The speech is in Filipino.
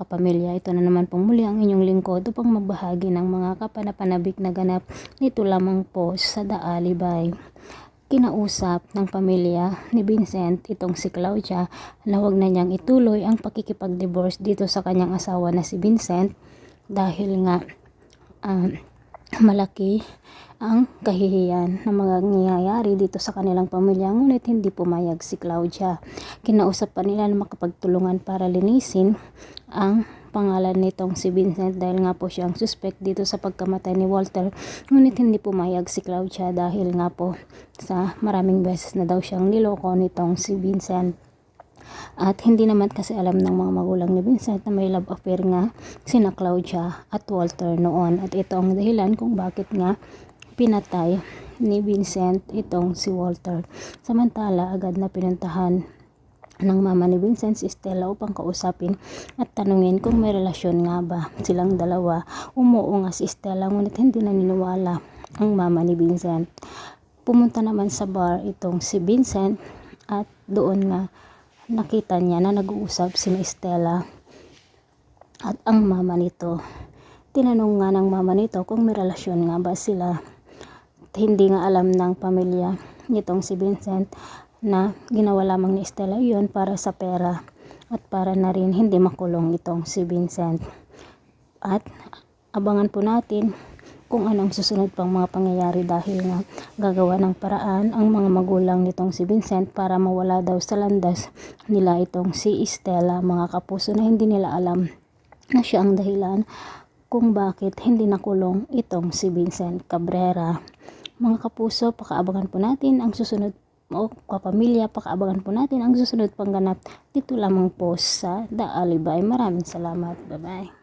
kapamilya. Ito na naman pong muli ang inyong lingkod upang magbahagi ng mga kapanapanabik na ganap dito lamang po sa The Alibay. Kinausap ng pamilya ni Vincent itong si Claudia na huwag na niyang ituloy ang pakikipag-divorce dito sa kanyang asawa na si Vincent dahil nga malaki ang kahihiyan na mangyayari dito sa kanilang pamilya, ngunit hindi pumayag si Claudia. Kinausap pa nila na makapagtulungan para linisin ang pangalan nitong si Vincent dahil nga po siya ang suspect dito sa pagkamatay ni Walter, ngunit hindi pumayag si Claudia dahil nga po sa maraming beses na daw siyang niloko nitong si Vincent. At hindi naman kasi alam ng mga magulang ni Vincent na may love affair nga sina Claudia at Walter noon, at ito ang dahilan kung bakit nga pinatay ni Vincent itong si Walter. Samantala, agad na pinuntahan ng mama ni Vincent si Stella upang kausapin at tanungin kung may relasyon nga ba silang dalawa. Umuo nga si Stella, ngunit hindi naniniwala ang mama ni Vincent. Pumunta naman sa bar itong si Vincent at doon nga nakita niya na nag-uusap si Stella at ang mama nito. Tinanong nga ng mama nito kung may relasyon nga ba sila. Hindi nga alam ng pamilya nitong si Vincent na ginawa lamang ni Stella yon para sa pera at para na rin hindi makulong itong si Vincent. At abangan po natin kung anong susunod pang mga pangyayari dahil nga gagawa ng paraan ang mga magulang nitong si Vincent para mawala daw sa landas nila itong si Stella, mga kapuso, na hindi nila alam na siya ang dahilan kung bakit hindi nakulong itong si Vincent Cabrera. Mga kapuso, pakaabangan po natin ang susunod o kapamilya, pakaabangan po natin ang susunod pang ganap dito lamang po sa The Alibay. Maraming salamat. Bye-bye.